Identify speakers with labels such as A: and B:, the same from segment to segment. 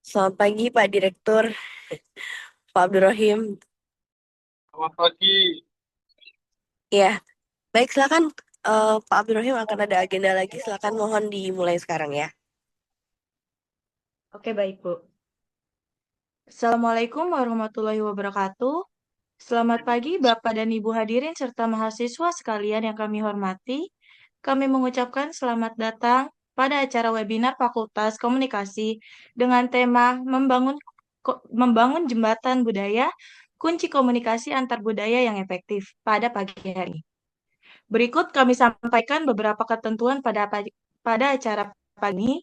A: Selamat pagi Pak Direktur, Pak Abdurrahim.
B: Selamat pagi.
A: Ya, baik silakan. Pak Abdurrahim akan ada agenda lagi. Silakan mohon dimulai sekarang ya.
C: Oke, baik, Bu. Assalamualaikum warahmatullahi wabarakatuh. Selamat pagi, Bapak dan Ibu hadirin serta mahasiswa sekalian yang kami hormati. Kami mengucapkan selamat datang pada acara webinar Fakultas Komunikasi dengan tema Membangun Jembatan Budaya, Kunci Komunikasi Antar Budaya yang Efektif pada pagi hari ini. Berikut kami sampaikan beberapa ketentuan pada acara pagi ini.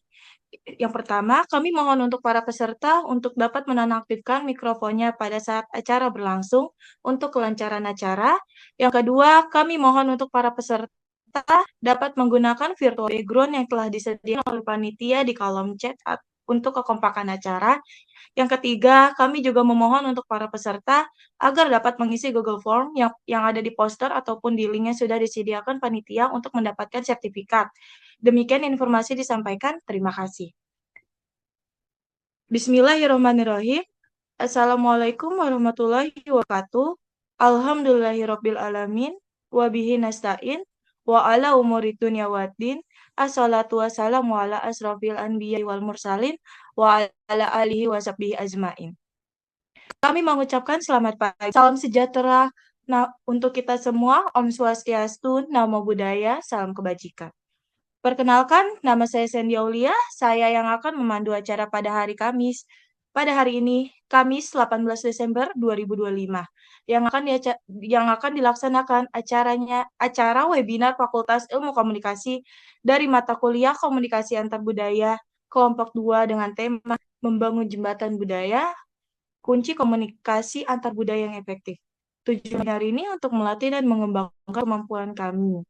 C: Yang pertama, kami mohon untuk para peserta untuk dapat menonaktifkan mikrofonnya pada saat acara berlangsung untuk kelancaran acara. Yang kedua, kami mohon untuk para peserta dapat menggunakan virtual background yang telah disediakan oleh panitia di kolom chat untuk kekompakan acara. Yang ketiga, kami juga memohon untuk para peserta agar dapat mengisi Google Form yang ada di poster ataupun di link yang sudah disediakan panitia untuk mendapatkan sertifikat. Demikian informasi disampaikan. Terima kasih. Bismillahirrahmanirrahim. Assalamualaikum warahmatullahi wabarakatuh. Alhamdulillahirabbil alamin wa bihi nasta'in wa ala umuri dunya waddin. Assalatu wassalamu ala asrofil anbiya wal mursalin wa ala alihi wa sahbihi ajmain. Kami mengucapkan selamat pagi. Salam sejahtera untuk kita semua. Om Swastiastu, Namo Buddhaya, salam kebajikan. Perkenalkan, nama saya Sandy Aulia, saya yang akan memandu acara pada hari Kamis. Pada hari ini, Kamis 18 Desember 2025, yang akan dilaksanakan acara webinar Fakultas Ilmu Komunikasi dari mata kuliah Komunikasi Antar Budaya kelompok 2 dengan tema Membangun Jembatan Budaya, Kunci Komunikasi Antar Budaya yang Efektif. Tujuan hari ini untuk melatih dan mengembangkan kemampuan kami.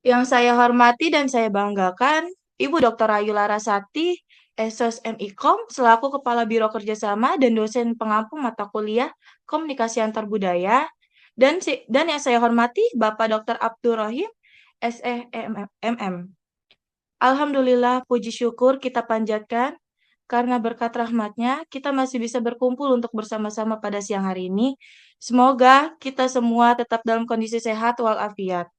C: Yang saya hormati dan saya banggakan, Ibu Dr. Ayu Larasati, Esos MIKOM, selaku Kepala Biro Kerjasama dan dosen pengampu mata kuliah Komunikasi Antar Budaya, dan yang saya hormati Bapak Dr. Abdul Rahim, SEMM. Alhamdulillah, puji syukur kita panjatkan, karena berkat rahmatnya, kita masih bisa berkumpul untuk bersama-sama pada siang hari ini. Semoga kita semua tetap dalam kondisi sehat walafiat.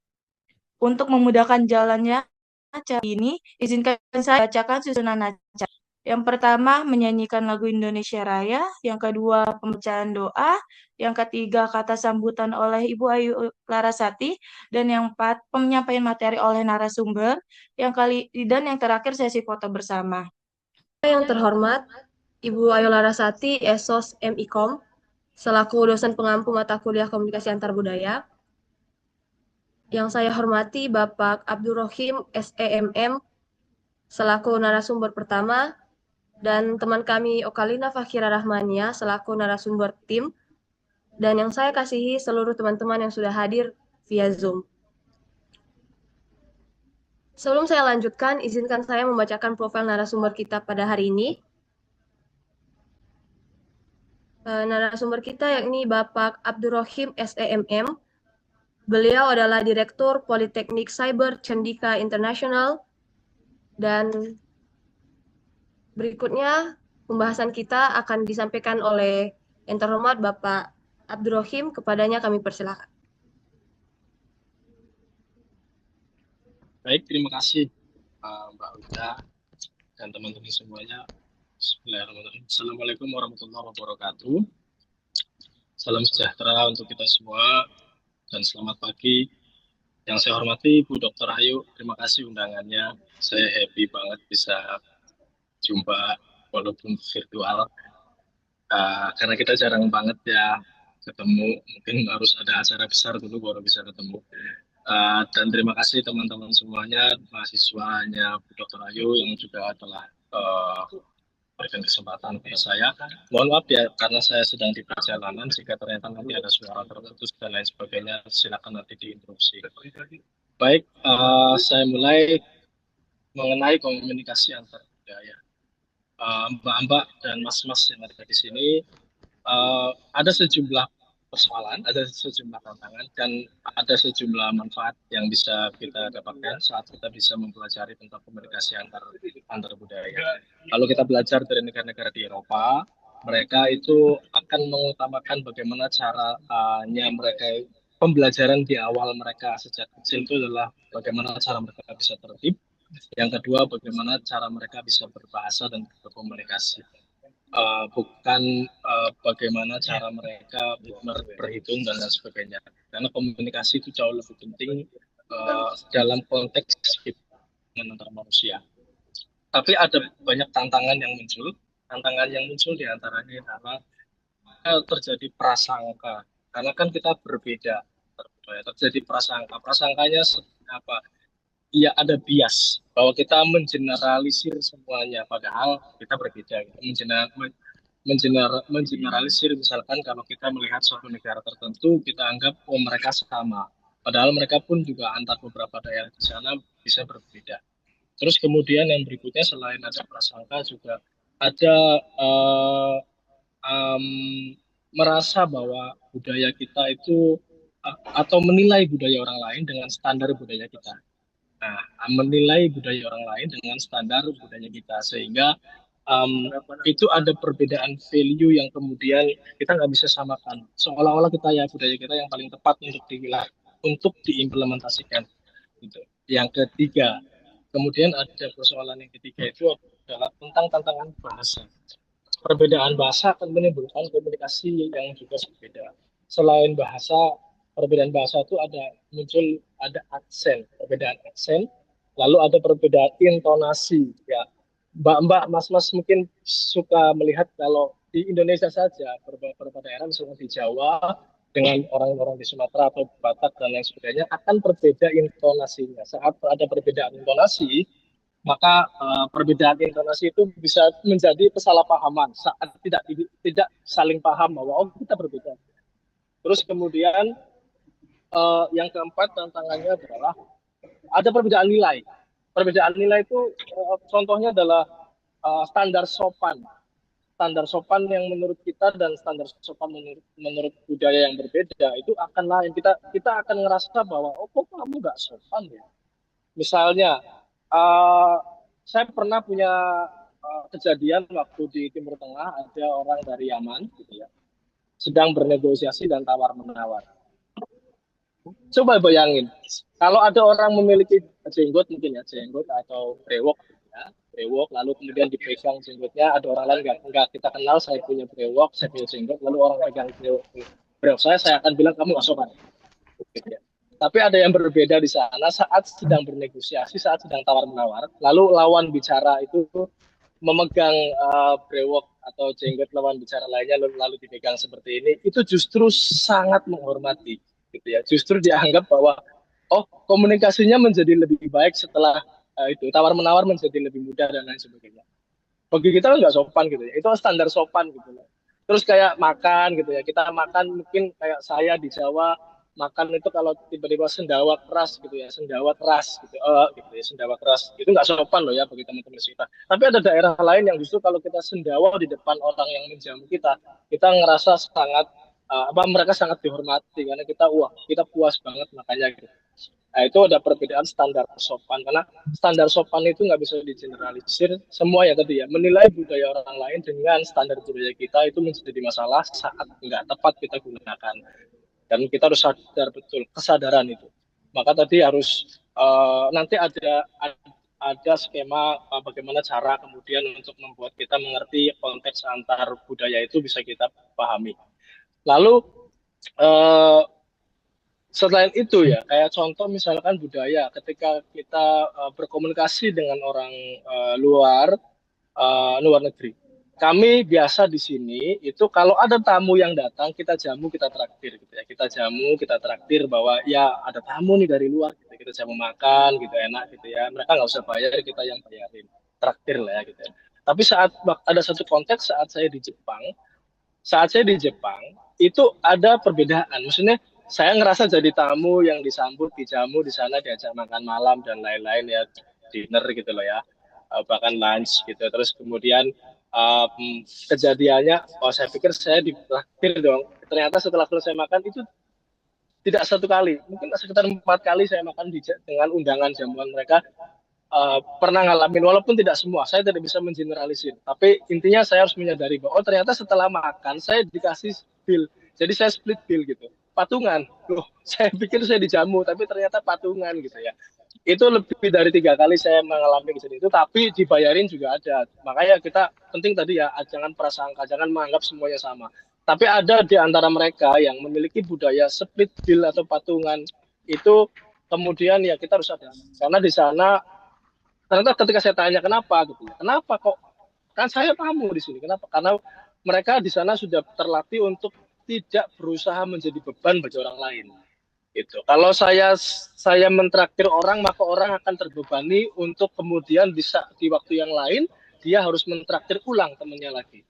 C: Untuk memudahkan jalannya acara ini, izinkan saya bacakan susunan acara. Yang pertama, menyanyikan lagu Indonesia Raya. Yang kedua, pembacaan doa. Yang ketiga, kata sambutan oleh Ibu Ayu Larasati. Dan yang empat, penyampaian materi oleh narasumber. Dan yang terakhir, sesi foto bersama.
D: Yang terhormat, Ibu Ayu Larasati, Esos MIKOM, selaku dosen pengampu mata kuliah Komunikasi Antar Budaya. Yang saya hormati Bapak Abdurrahim SEMM, selaku narasumber pertama, dan teman kami Okalina Fakhira Rahmania, selaku narasumber tim, dan yang saya kasihi seluruh teman-teman yang sudah hadir via Zoom. Sebelum saya lanjutkan, izinkan saya membacakan profil narasumber kita pada hari ini. Narasumber kita yakni Bapak Abdurrahim SEMM. Beliau adalah Direktur Politeknik Cyber Cendika International. Dan berikutnya pembahasan kita akan disampaikan oleh yang terhormat Bapak Abdurrahim. Kepadanya kami persilakan.
B: Baik, terima kasih Mbak Uda dan teman-teman semuanya. Bismillahirrahmanirrahim. Assalamualaikum warahmatullahi wabarakatuh. Salam sejahtera untuk kita semua dan selamat pagi. Yang saya hormati Bu Dr. Ayu, terima kasih undangannya. Saya happy banget bisa jumpa walaupun virtual. Karena kita jarang banget ya ketemu, mungkin harus ada acara besar dulu baru bisa ketemu. Dan terima kasih teman-teman semuanya, mahasiswanya Bu Dr. Ayu yang juga telah berikan kesempatan kepada saya. Mohon maaf ya, karena saya sedang di perjalanan, jika ternyata nanti ada suara terputus dan lain sebagainya, silakan nanti diinterupsi. Baik, saya mulai mengenai komunikasi antar budaya. Mbak-mbak dan mas-mas yang ada di sini, ada sejumlah persoalan, ada sejumlah tantangan, dan ada sejumlah manfaat yang bisa kita dapatkan saat kita bisa mempelajari tentang komunikasi antar budaya. Kalau kita belajar dari negara-negara di Eropa, mereka itu akan mengutamakan bagaimana caranya mereka pembelajaran di awal mereka sejak kecil itu adalah bagaimana cara mereka bisa tertib. Yang kedua, bagaimana cara mereka bisa berbahasa dan berkomunikasi. Bukan bagaimana cara mereka berhitung dan lain sebagainya. Karena komunikasi itu jauh lebih penting dalam konteks hubungan antar manusia. Tapi ada banyak tantangan yang muncul. Tantangan yang muncul diantaranya adalah terjadi prasangka. Karena kan kita berbeda. Terjadi prasangka. Prasangkanya apa? Ya ada bias bahwa kita mengeneralisir semuanya padahal kita berbeda gitu. Mengeneralisir misalkan kalau kita melihat suatu negara tertentu kita anggap oh mereka sama padahal mereka pun juga antar beberapa daerah di sana bisa berbeda. Terus kemudian yang berikutnya selain ada prasangka juga ada um, merasa bahwa budaya kita itu atau menilai budaya orang lain dengan standar budaya kita. Nah, menilai budaya orang lain dengan standar budaya kita sehingga itu ada perbedaan value yang kemudian kita nggak bisa samakan. Seolah-olah kita ya budaya kita yang paling tepat untuk diimplementasikan. Gitu. Yang ketiga, kemudian ada persoalan yang ketiga itu adalah tentang tantangan bahasa. Perbedaan bahasa akan menimbulkan komunikasi yang juga berbeda. Selain bahasa, perbedaan bahasa itu ada aksen, perbedaan aksen, lalu ada perbedaan intonasi. Ya, mbak-mbak, mas-mas mungkin suka melihat kalau di Indonesia saja, beberapa daerah misalnya di Jawa dengan orang-orang di Sumatera atau Batak dan lain sebagainya akan berbeda intonasinya. Saat ada perbedaan intonasi, maka perbedaan intonasi itu bisa menjadi kesalahpahaman saat tidak saling paham bahwa oh kita berbeda. Terus kemudian yang keempat tantangannya adalah ada perbedaan nilai. Perbedaan nilai itu contohnya adalah standar sopan. Standar sopan yang menurut kita dan standar sopan menurut budaya yang berbeda itu akan lain. Kita akan ngerasa bahwa oh kok kamu nggak sopan ya. Misalnya, saya pernah punya kejadian waktu di Timur Tengah ada orang dari Yaman, gitu ya, sedang bernegosiasi dan tawar menawar. Coba bayangin, kalau ada orang memiliki jenggot mungkin ya jenggot atau brewok, ya, brewok, lalu kemudian dipegang jenggotnya, ada orang lain nggak kita kenal, saya punya brewok, saya punya jenggot, lalu orang pegang brewok saya akan bilang kamu nggak sopan. Gitu ya. Tapi ada yang berbeda di sana saat sedang bernegosiasi, saat sedang tawar-menawar, lalu lawan bicara itu memegang brewok atau jenggot lawan bicara lainnya lalu dipegang seperti ini, itu justru sangat menghormati, gitu ya. Justru dianggap bahwa oh komunikasinya menjadi lebih baik setelah itu tawar-menawar menjadi lebih mudah dan lain sebagainya. Bagi kita nggak sopan gitu ya, itu standar sopan gitu loh. Terus kayak makan gitu ya, kita makan mungkin kayak saya di Jawa makan itu kalau tiba-tiba sendawa keras gitu ya, sendawa keras gitu, gitu ya, sendawa keras itu nggak sopan loh ya bagi teman-teman kita. Tapi ada daerah lain yang justru kalau kita sendawa di depan orang yang menjamu kita ngerasa sangat mereka sangat dihormati karena kita puas banget makanya gitu. Nah, itu ada perbedaan standar sopan karena standar sopan itu nggak bisa digeneralisir semua ya tadi ya menilai budaya orang lain dengan standar budaya kita itu menjadi masalah saat nggak tepat kita gunakan dan kita harus sadar betul kesadaran itu. Maka tadi harus nanti ada skema bagaimana cara kemudian untuk membuat kita mengerti konteks antar budaya itu bisa kita pahami. Lalu selain itu ya, kayak contoh misalkan budaya, ketika kita berkomunikasi dengan orang luar negeri. Kami biasa di sini itu kalau ada tamu yang datang, kita jamu, kita traktir gitu ya. Kita jamu, kita traktir bahwa ya ada tamu nih dari luar, gitu. Kita jamu makan gitu enak gitu ya. Mereka nggak usah bayar, kita yang bayarin. Traktir lah ya gitu ya. Tapi saat ada satu konteks saat saya di Jepang itu ada perbedaan. Maksudnya saya ngerasa jadi tamu yang disambut, dijamu di sana, diajak makan malam dan lain-lain ya, dinner gitu loh ya, bahkan lunch gitu. Terus kemudian kejadiannya, oh saya pikir saya ditraktir dong. Ternyata setelah selesai makan itu tidak satu kali, mungkin sekitar 4 kali saya makan dengan undangan jamuan mereka. Pernah ngalamin, walaupun tidak semua, saya tidak bisa mengeneralisir. Tapi intinya saya harus menyadari bahwa oh ternyata setelah makan saya dikasih bill, jadi saya split bill gitu, patungan. Loh, saya pikir saya dijamu, tapi ternyata patungan gitu ya. Itu lebih dari 3 kali saya mengalami kejadian itu, tapi dibayarin juga ada. Makanya kita penting tadi ya, jangan prasangka, jangan menganggap semuanya sama. Tapi ada di antara mereka yang memiliki budaya split bill atau patungan itu, kemudian ya kita harus ada. Karena di sana ternyata ketika saya tanya kenapa gitu ya, kenapa kok kan saya tamu di sini, kenapa? Karena mereka di sana sudah terlatih untuk tidak berusaha menjadi beban bagi orang lain. Itu. Kalau saya mentraktir orang, maka orang akan terbebani untuk kemudian bisa di waktu yang lain dia harus mentraktir ulang temannya lagi.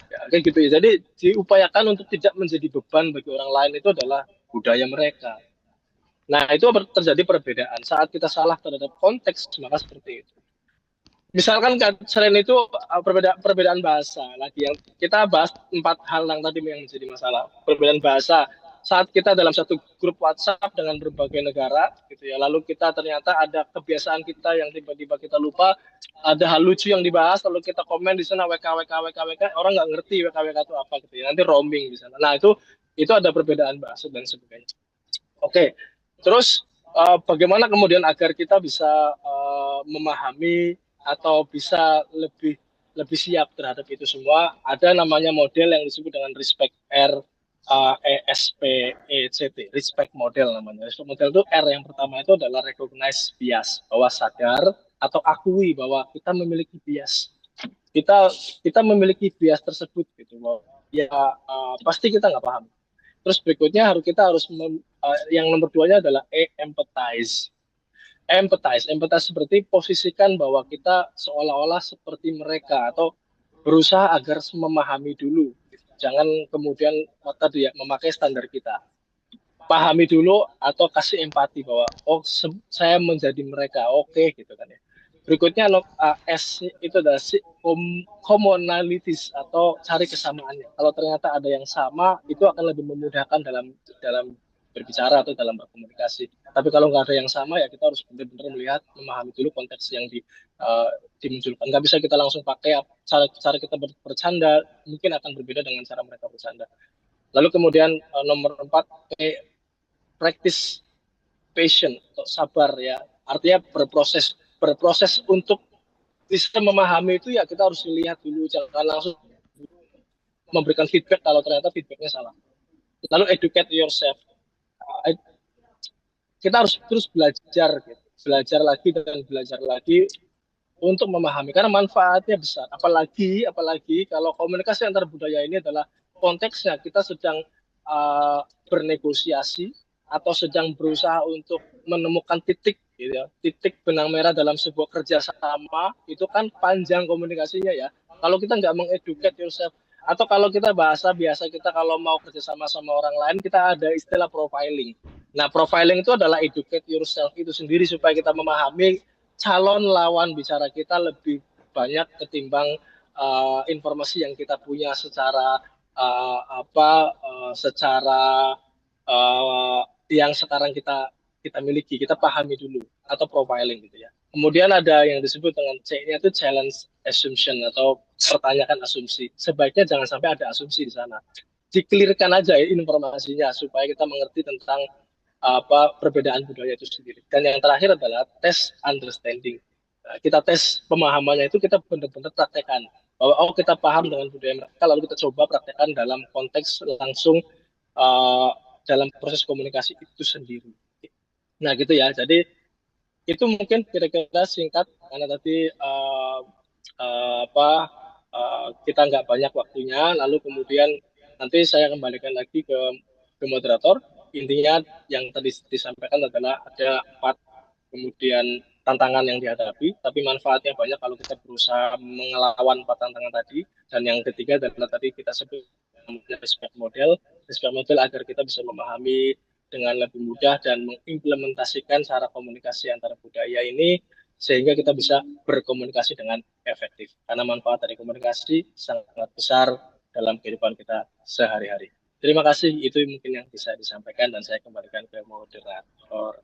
B: Ya, kayak gitu ya. Jadi diupayakan untuk tidak menjadi beban bagi orang lain, itu adalah budaya mereka. Nah, itu terjadi perbedaan. Saat kita salah terhadap konteks, maka seperti itu. Misalkan selain itu perbedaan bahasa lagi yang kita bahas 4 hal yang tadi yang menjadi masalah. Perbedaan bahasa saat kita dalam satu grup WhatsApp dengan berbagai negara gitu ya, lalu kita ternyata ada kebiasaan kita yang tiba-tiba kita lupa, ada hal lucu yang dibahas, lalu kita komen di sana WK, orang nggak ngerti WK itu apa gitu ya, nanti roaming di sana. Nah itu ada perbedaan bahasa dan sebagainya. Oke, terus bagaimana kemudian agar kita bisa memahami atau bisa lebih lebih siap terhadap itu semua? Ada namanya model yang disebut dengan respect R, ESPECT, respect model namanya. Respect model itu R yang pertama itu adalah recognize bias, bahwa sadar atau akui bahwa kita memiliki bias. Kita memiliki bias tersebut gitu, bahwa ya pasti kita nggak paham. Terus berikutnya kita harus yang nomor 2-nya adalah empathize. Empathize seperti posisikan bahwa kita seolah-olah seperti mereka atau berusaha agar memahami dulu. Jangan kemudian tadi ya memakai standar kita. Pahami dulu atau kasih empati bahwa oh saya menjadi mereka, oke gitu kan ya. Berikutnya S itu adalah commonalities atau cari kesamaannya. Kalau ternyata ada yang sama, itu akan lebih memudahkan dalam berbicara atau dalam berkomunikasi. Tapi kalau nggak ada yang sama, ya kita harus benar-benar melihat, memahami dulu konteks yang dimunculkan. Nggak bisa kita langsung pakai cara kita bercanda, mungkin akan berbeda dengan cara mereka bercanda. Lalu kemudian nomor 4, practice patient atau sabar ya. Artinya berproses untuk bisa memahami itu, ya kita harus lihat dulu, jangan langsung memberikan feedback kalau ternyata feedbacknya salah. Lalu educate yourself. Kita harus terus belajar belajar lagi untuk memahami, karena manfaatnya besar. Apalagi kalau komunikasi antar budaya ini adalah konteksnya kita sedang bernegosiasi atau sedang berusaha untuk menemukan titik gitu ya, titik benang merah dalam sebuah kerjasama. Itu kan panjang komunikasinya ya. Kalau kita nggak mengeducate yourself, atau kalau kita bahasa biasa kita kalau mau kerjasama sama orang lain, kita ada istilah profiling. Nah, profiling itu adalah educate yourself itu sendiri, supaya kita memahami calon lawan bicara kita lebih banyak ketimbang informasi yang kita punya secara secara yang sekarang kita miliki. Kita pahami dulu, atau profiling gitu ya. Kemudian ada yang disebut dengan C-nya itu challenge assumption atau pertanyakan asumsi. Sebaiknya jangan sampai ada asumsi di sana. Dikelirkan aja ya informasinya supaya kita mengerti tentang perbedaan budaya itu sendiri. Dan yang terakhir adalah tes understanding. Nah, kita tes pemahamannya itu, kita benar-benar praktekkan bahwa kita paham dengan budaya mereka, lalu kita coba praktekkan dalam konteks langsung dalam proses komunikasi itu sendiri. Nah gitu ya, jadi itu mungkin kira-kira singkat, karena tadi kita nggak banyak waktunya. Lalu kemudian nanti saya kembalikan lagi ke moderator. Intinya yang tadi disampaikan adalah ada 4 kemudian tantangan yang dihadapi, tapi manfaatnya banyak kalau kita berusaha mengelawan 4 tantangan tadi. Dan yang ketiga adalah tadi kita sebut respect model agar kita bisa memahami dengan lebih mudah dan mengimplementasikan cara komunikasi antara budaya ini sehingga kita bisa berkomunikasi dengan efektif. Karena manfaat dari komunikasi sangat besar dalam kehidupan kita sehari-hari. Terima kasih, itu mungkin yang bisa disampaikan dan saya kembalikan ke moderator.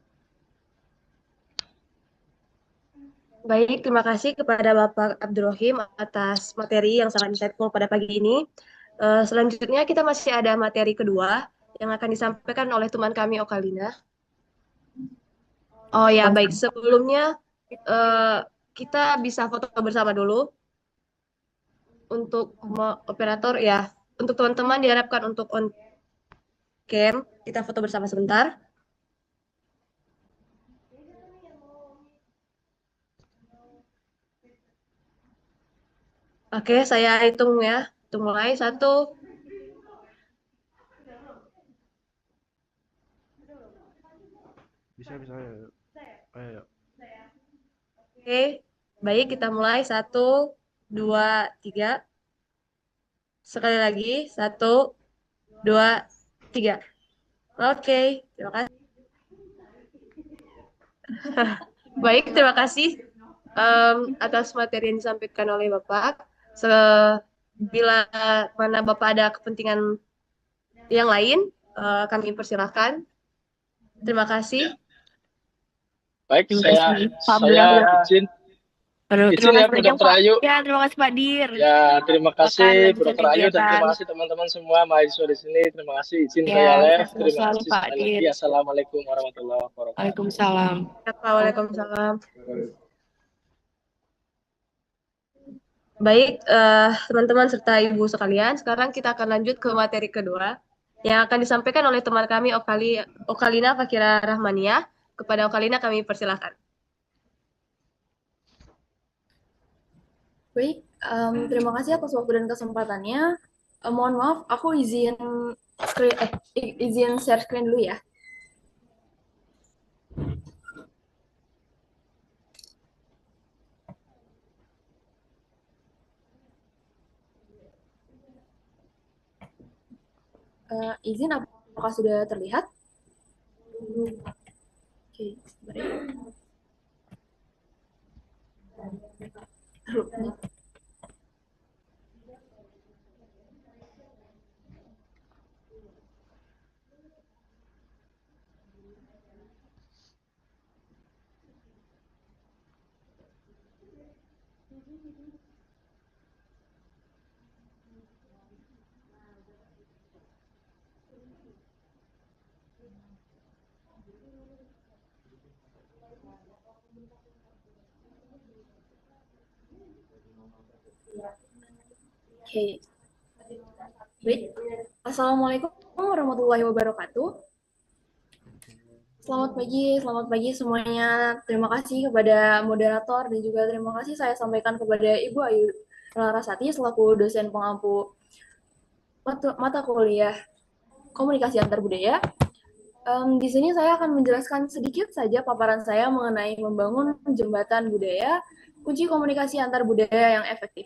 D: Baik, terima kasih kepada Bapak Abdurrahim atas materi yang sangat insightful pada pagi ini. Selanjutnya kita masih ada materi kedua yang akan disampaikan oleh teman kami Okalina. Oh ya, baik. Sebelumnya kita bisa foto bersama dulu. Untuk operator ya, untuk teman-teman diharapkan untuk on cam. Kita foto bersama sebentar. Oke, saya hitung ya. Hitung mulai. 1,
E: Bisa ya. Ayo.
D: oke, baik kita mulai. 1, 2, 3. Sekali lagi. 1, 2, 3. Oke, terima kasih. Baik, terima kasih atas materi yang disampaikan oleh Bapak. Bila mana Bapak ada kepentingan yang lain, kami persilahkan. Terima kasih.
B: Baik,
A: Terima kasih, Pak
B: saya
A: Abdurrahim.
B: izin
A: Terima
B: ya
A: kasih
B: Bu
A: banyak,
B: Dr.
A: Pak.
B: Ayu.
A: Ya, terima kasih Pak Dir.
B: Ya, terima
A: Silakan
B: kasih Bu
A: lanjutkan
B: Dr. Ayu dan terima
A: kegiatan.
B: kasih teman-teman semua mahasiswa di sini. Terima kasih izin
A: Ya,
B: saya live.
A: sehat
B: Terima
A: selalu,
B: kasih
A: Pak
B: sekali
A: Dir.
B: lagi. Assalamualaikum warahmatullahi wabarakatuh.
A: Waalaikumsalam.
D: Waalaikumsalam. Baik, teman-teman serta ibu sekalian, sekarang kita akan lanjut ke materi kedua yang akan disampaikan oleh teman kami Okalina Fakira Rahmania. Kepada Okalina kami persilahkan.
F: Baik, terima kasih atas waktu dan kesempatannya. Mohon maaf, aku izin share screen dulu ya. Izin, apakah sudah terlihat? Oke, sebentar ya. Oke. Baik. Assalamualaikum warahmatullahi wabarakatuh. Selamat pagi semuanya. Terima kasih kepada moderator dan juga terima kasih saya sampaikan kepada Ibu Ayu Larasati selaku dosen pengampu mata kuliah Komunikasi Antar Budaya. Di sini saya akan menjelaskan sedikit saja paparan saya mengenai membangun jembatan budaya, kunci komunikasi antar budaya yang efektif.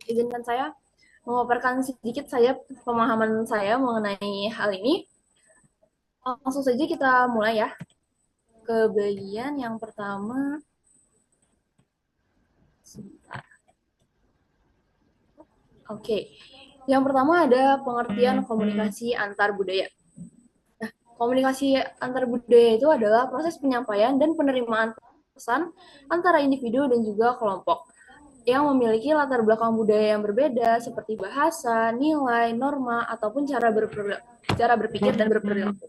F: Izinkan saya memaparkan sedikit saja pemahaman saya mengenai hal ini. Langsung saja kita mulai ya. Ke bagian yang pertama. Sebentar. Oke. Yang pertama ada pengertian komunikasi antar budaya. Nah, komunikasi antar budaya itu adalah proses penyampaian dan penerimaan pesan antara individu dan juga kelompok yang memiliki latar belakang budaya yang berbeda seperti bahasa, nilai, norma, ataupun cara berpikir dan berperilaku.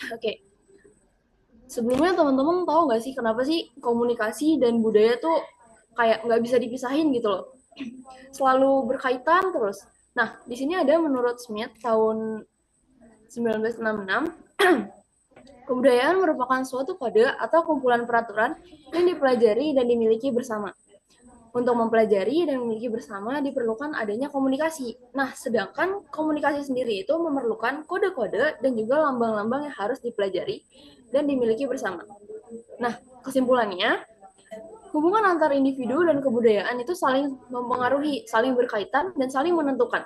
F: Oke. Sebelumnya teman-teman tahu nggak sih kenapa sih komunikasi dan budaya tuh kayak nggak bisa dipisahin gitu loh. Selalu berkaitan terus. Nah, di sini ada menurut Smith tahun 1966, kebudayaan merupakan suatu kode atau kumpulan peraturan yang dipelajari dan dimiliki bersama. Untuk mempelajari dan memiliki bersama diperlukan adanya komunikasi. Nah, sedangkan komunikasi sendiri itu memerlukan kode-kode dan juga lambang-lambang yang harus dipelajari dan dimiliki bersama. Nah, kesimpulannya, hubungan antar individu dan kebudayaan itu saling mempengaruhi, saling berkaitan, dan saling menentukan.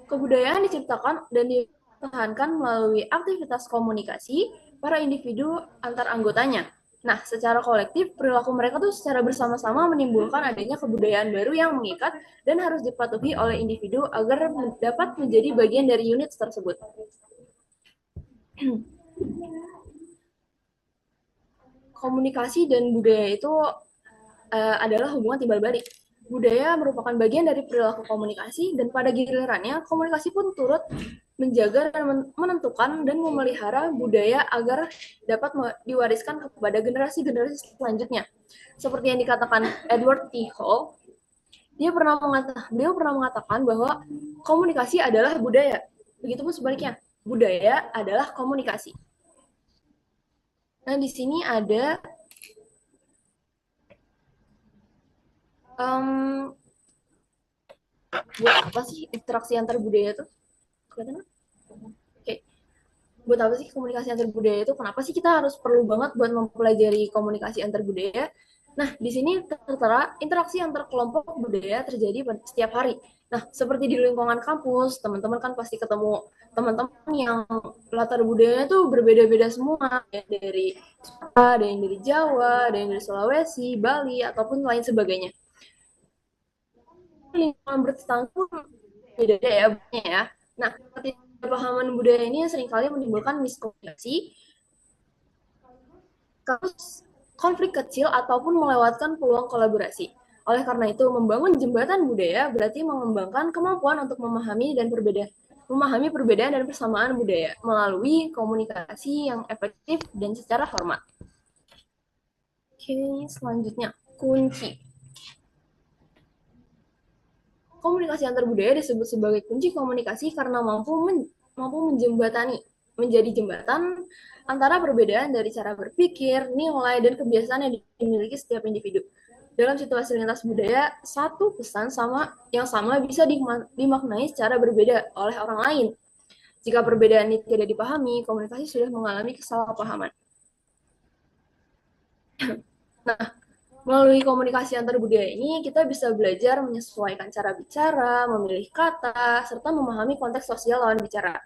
F: Kebudayaan diciptakan dan dipertahankan melalui aktivitas komunikasi para individu antar anggotanya. Nah, secara kolektif, perilaku mereka tuh secara bersama-sama menimbulkan adanya kebudayaan baru yang mengikat dan harus dipatuhi oleh individu agar dapat menjadi bagian dari unit tersebut. Komunikasi dan budaya itu adalah hubungan timbal balik. Budaya merupakan bagian dari perilaku komunikasi, dan pada gilirannya, komunikasi pun turut menjaga dan menentukan dan memelihara budaya agar dapat diwariskan kepada generasi-generasi selanjutnya. Seperti yang dikatakan Edward T. Hall, beliau pernah mengatakan bahwa komunikasi adalah budaya. Begitupun sebaliknya, budaya adalah komunikasi. Nah, di sini ada buat apa sih interaksi antar budaya tuh? Kelihatan? Oke. Buat apa sih komunikasi antar budaya itu? Kenapa sih kita harus perlu banget buat mempelajari komunikasi antar budaya? Nah, di sini tertera interaksi antar kelompok budaya terjadi setiap hari. Nah, seperti di lingkungan kampus, teman-teman kan pasti ketemu teman-teman yang latar budayanya tuh berbeda-beda semua. Dari Sumatera, ada yang dari Jawa, ada yang dari Sulawesi, Bali, ataupun lain sebagainya. Lingkungan bertetangga pun beda-beda ya, ya. Nah, pemahaman budaya ini seringkali menimbulkan miskomunikasi, konflik kecil, ataupun melewatkan peluang kolaborasi. Oleh karena itu, membangun jembatan budaya berarti mengembangkan kemampuan untuk memahami perbedaan dan persamaan budaya melalui komunikasi yang efektif dan secara hormat. Oke, selanjutnya, kunci. Komunikasi antar budaya disebut sebagai kunci komunikasi karena mampu menjadi jembatan antara perbedaan dari cara berpikir, nilai, dan kebiasaan yang dimiliki setiap individu. Dalam situasi lintas budaya, satu pesan yang sama bisa dimaknai secara berbeda oleh orang lain. Jika perbedaan ini tidak dipahami, komunikasi sudah mengalami kesalahpahaman. Nah, melalui komunikasi antar budaya ini, kita bisa belajar menyesuaikan cara bicara, memilih kata, serta memahami konteks sosial lawan bicara.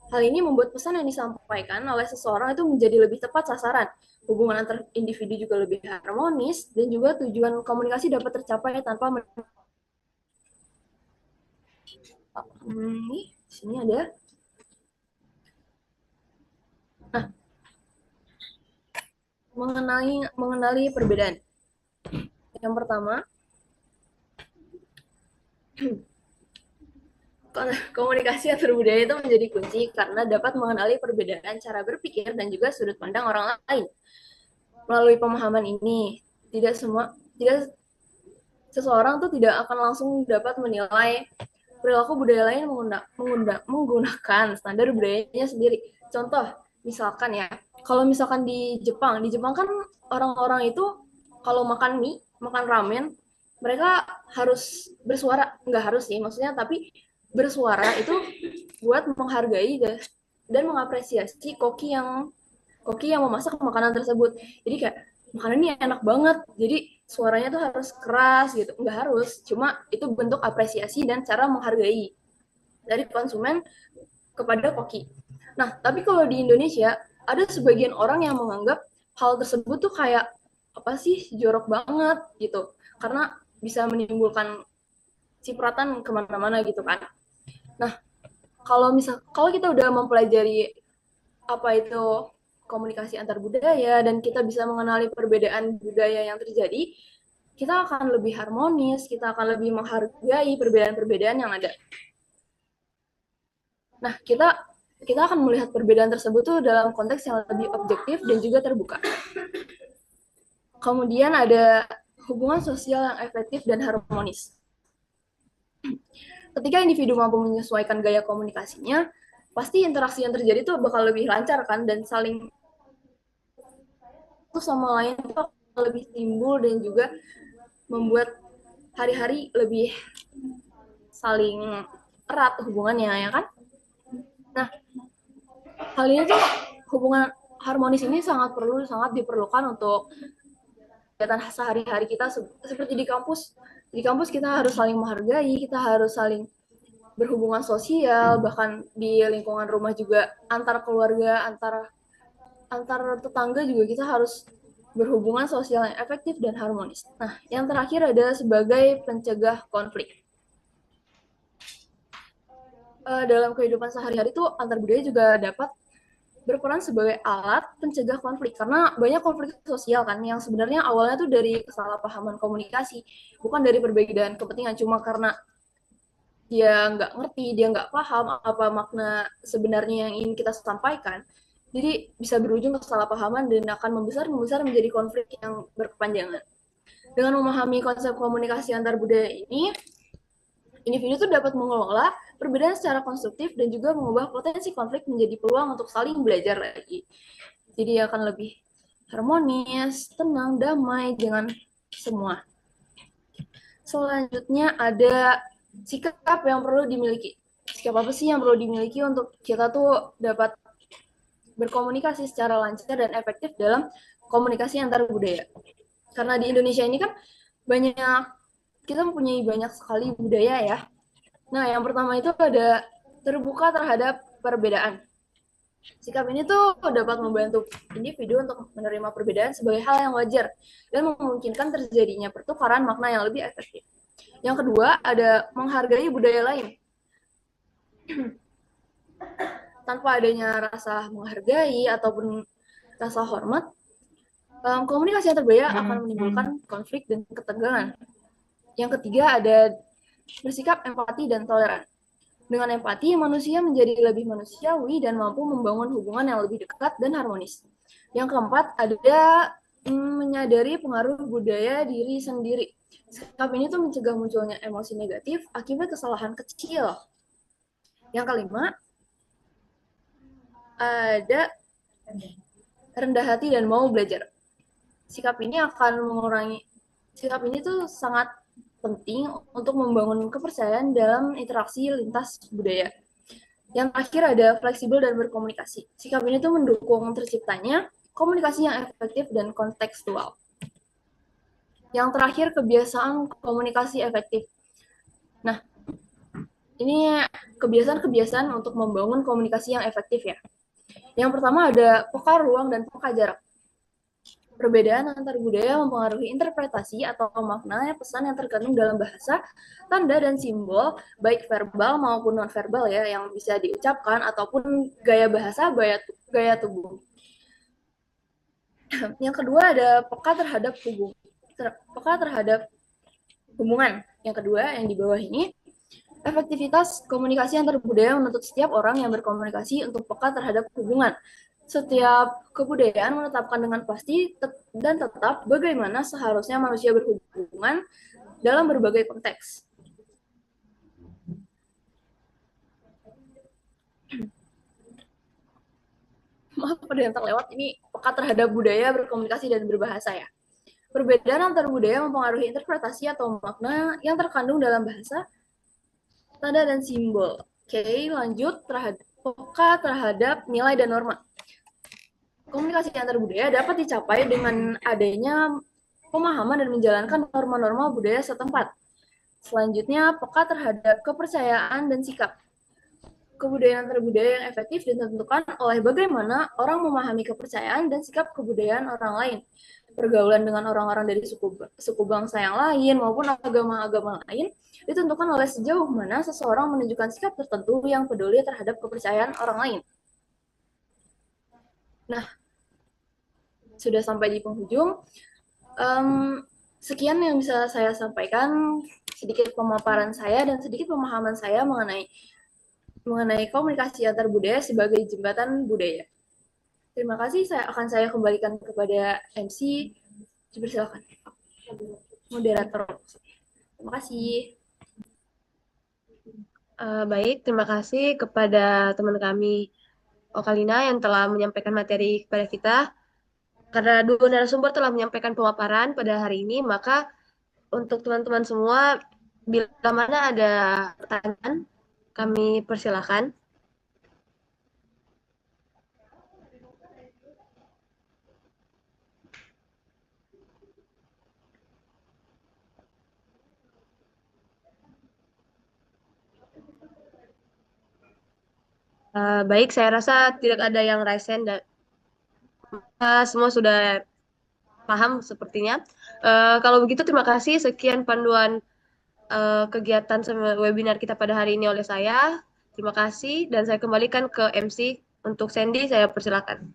F: Hal ini membuat pesan yang disampaikan oleh seseorang itu menjadi lebih tepat sasaran. Hubungan antar individu juga lebih harmonis, dan juga tujuan komunikasi dapat tercapai tanpa di sini ada. Nah, mengenali perbedaan. Yang pertama, komunikasi antar budaya itu menjadi kunci karena dapat mengenali perbedaan cara berpikir dan juga sudut pandang orang lain. Melalui pemahaman ini, tidak seseorang tuh tidak akan langsung dapat menilai perilaku budaya lain menggunakan standar budayanya sendiri. Contoh, misalkan ya, kalau misalkan di Jepang kan orang-orang itu kalau makan mie, makan ramen, mereka harus bersuara, nggak harus sih maksudnya, tapi bersuara itu buat menghargai dan mengapresiasi koki yang memasak makanan tersebut. Jadi kayak makanan ini enak banget, jadi suaranya tuh harus keras gitu. Nggak harus, cuma itu bentuk apresiasi dan cara menghargai dari konsumen kepada koki. Nah, tapi kalau di Indonesia ada sebagian orang yang menganggap hal tersebut tuh kayak apa sih, jorok banget gitu, karena bisa menimbulkan cipratan kemana-mana gitu kan. Nah, kalau kita udah mempelajari apa itu komunikasi antar budaya dan kita bisa mengenali perbedaan budaya yang terjadi, kita akan lebih harmonis, kita akan lebih menghargai perbedaan-perbedaan yang ada. Nah, kita akan melihat perbedaan tersebut tuh dalam konteks yang lebih objektif dan juga terbuka. Kemudian ada hubungan sosial yang efektif dan harmonis. Ketika individu mampu menyesuaikan gaya komunikasinya, pasti interaksi yang terjadi tuh bakal lebih lancar kan, dan saling satu sama lain tuh lebih timbul dan juga membuat hari-hari lebih saling erat hubungannya, ya kan? Nah, hal ini tuh, hubungan harmonis ini sangat diperlukan untuk kegiatan sehari-hari kita, seperti di kampus. Di kampus kita harus saling menghargai, kita harus saling berhubungan sosial, bahkan di lingkungan rumah juga, antar keluarga, antar tetangga juga kita harus berhubungan sosial yang efektif dan harmonis. Nah, yang terakhir ada sebagai pencegah konflik. Dalam kehidupan sehari-hari itu antar budaya juga dapat berperan sebagai alat pencegah konflik karena banyak konflik sosial kan yang sebenarnya awalnya tuh dari kesalahpahaman komunikasi, bukan dari perbedaan kepentingan, cuma karena dia nggak ngerti, dia nggak paham apa makna sebenarnya yang ingin kita sampaikan. Jadi bisa berujung kesalahpahaman dan akan membesar menjadi konflik yang berkepanjangan. Dengan memahami konsep komunikasi antar budaya ini, individu itu dapat mengelola perbedaan secara konstruktif dan juga mengubah potensi konflik menjadi peluang untuk saling belajar lagi. Jadi akan lebih harmonis, tenang, damai dengan semua. Selanjutnya ada sikap yang perlu dimiliki. Sikap apa sih yang perlu dimiliki untuk kita tuh dapat berkomunikasi secara lancar dan efektif dalam komunikasi antar budaya. Karena di Indonesia ini kan kita mempunyai banyak sekali budaya ya. Nah, yang pertama itu ada terbuka terhadap perbedaan. Sikap ini tuh dapat membantu individu untuk menerima perbedaan sebagai hal yang wajar dan memungkinkan terjadinya pertukaran makna yang lebih efektif. Yang kedua, ada menghargai budaya lain. Tanpa adanya rasa menghargai ataupun rasa hormat, komunikasi antar budaya akan menimbulkan konflik dan ketegangan. Yang ketiga, ada bersikap empati dan toleran. Dengan empati, manusia menjadi lebih manusiawi dan mampu membangun hubungan yang lebih dekat dan harmonis. Yang keempat, ada menyadari pengaruh budaya diri sendiri. Sikap ini tuh mencegah munculnya emosi negatif akibat kesalahan kecil. Yang kelima, ada rendah hati dan mau belajar. Sikap ini tuh sangat penting untuk membangun kepercayaan dalam interaksi lintas budaya. Yang terakhir ada fleksibel dan berkomunikasi. Sikap ini tuh mendukung terciptanya komunikasi yang efektif dan kontekstual. Yang terakhir, kebiasaan komunikasi efektif. Nah, ini kebiasaan-kebiasaan untuk membangun komunikasi yang efektif ya. Yang pertama ada peka ruang dan peka jarak. Perbedaan antar budaya mempengaruhi interpretasi atau makna pesan yang terkandung dalam bahasa, tanda, dan simbol, baik verbal maupun non-verbal ya, yang bisa diucapkan, ataupun gaya bahasa, gaya tubuh. Yang kedua ada peka terhadap hubungan. Yang kedua, yang di bawah ini, efektivitas komunikasi antar budaya menuntut setiap orang yang berkomunikasi untuk peka terhadap hubungan. Setiap kebudayaan menetapkan dengan pasti dan tetap bagaimana seharusnya manusia berhubungan dalam berbagai konteks. Maaf ada yang terlewat, ini peka terhadap budaya, berkomunikasi, dan berbahasa ya. Perbedaan antar budaya mempengaruhi interpretasi atau makna yang terkandung dalam bahasa, tanda, dan simbol. Oke, lanjut peka terhadap nilai dan norma. Komunikasi antar budaya dapat dicapai dengan adanya pemahaman dan menjalankan norma-norma budaya setempat. Selanjutnya, peka terhadap kepercayaan dan sikap. Kebudayaan antar budaya yang efektif ditentukan oleh bagaimana orang memahami kepercayaan dan sikap kebudayaan orang lain. Pergaulan dengan orang-orang dari suku bangsa yang lain maupun agama-agama lain ditentukan oleh sejauh mana seseorang menunjukkan sikap tertentu yang peduli terhadap kepercayaan orang lain. Nah, sudah sampai di penghujung. Sekian yang bisa saya sampaikan, sedikit pemaparan saya dan sedikit pemahaman saya mengenai komunikasi antar budaya sebagai jembatan budaya. Terima kasih, saya kembalikan kepada MC. Silakan. Moderator. Terima kasih.
D: Baik, terima kasih kepada teman kami Okalina yang telah menyampaikan materi kepada kita. Karena dua narasumber telah menyampaikan pemaparan pada hari ini, maka untuk teman-teman semua, bila mana ada pertanyaan, kami persilakan. Baik, saya rasa tidak ada yang raise hand. Semua sudah paham sepertinya. Kalau begitu terima kasih. Sekian panduan kegiatan webinar kita pada hari ini oleh saya. Terima kasih dan saya kembalikan ke MC untuk Sandy. Saya persilakan.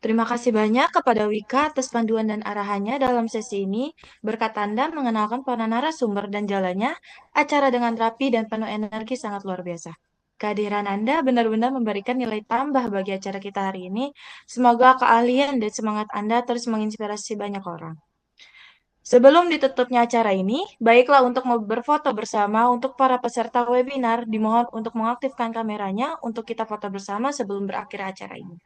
C: Terima kasih banyak kepada Wika atas panduan dan arahannya dalam sesi ini. Berkat Anda mengenalkan para narasumber dan jalannya, acara dengan rapi dan penuh energi sangat luar biasa. Kehadiran Anda benar-benar memberikan nilai tambah bagi acara kita hari ini. Semoga keahlian dan semangat Anda terus menginspirasi banyak orang. Sebelum ditutupnya acara ini, baiklah untuk berfoto bersama untuk para peserta webinar, dimohon untuk mengaktifkan kameranya untuk kita foto bersama sebelum berakhir acara ini.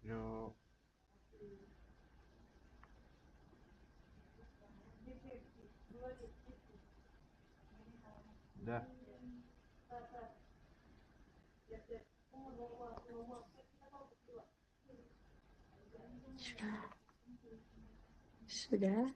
E: Yo, udah.
C: Sudah.
E: Udah.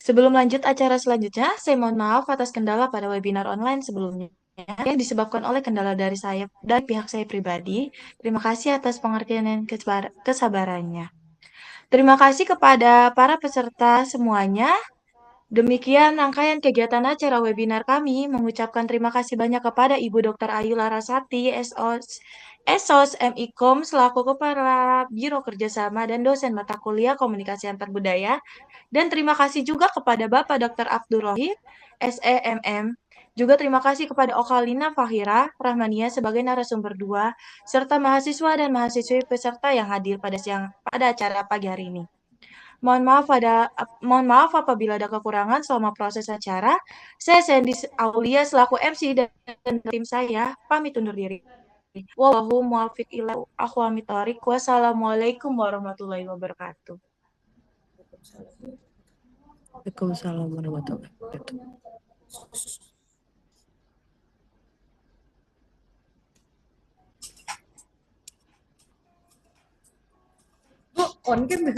C: Sebelum lanjut acara selanjutnya, saya mohon maaf atas kendala pada webinar online sebelumnya yang disebabkan oleh kendala dari saya dan pihak saya pribadi. Terima kasih atas pengertian dan kesabarannya. Terima kasih kepada para peserta semuanya. Demikian rangkaian kegiatan acara webinar kami. Mengucapkan terima kasih banyak kepada Ibu Dr. Ayu Larasati, SOS MIKOM, selaku Kepala Biro Kerjasama dan dosen mata kuliah Komunikasi Antar Budaya. Dan terima kasih juga kepada Bapak Dr. Abdul Rohim, SEMM. Juga terima kasih kepada Okalina Fahira Rahmania sebagai narasumber 2, serta mahasiswa dan mahasiswi peserta yang hadir pada acara pagi hari ini. Mohon maaf apabila ada kekurangan selama proses acara. Saya Sandy Aulia selaku MC dan tim saya pamit undur diri. Wallahu muwaffiq ila aqwamit thoriq. Wassalamualaikum warahmatullahi wabarakatuh.
A: Waalaikumsalam warahmatullahi wabarakatuh.
F: On kan?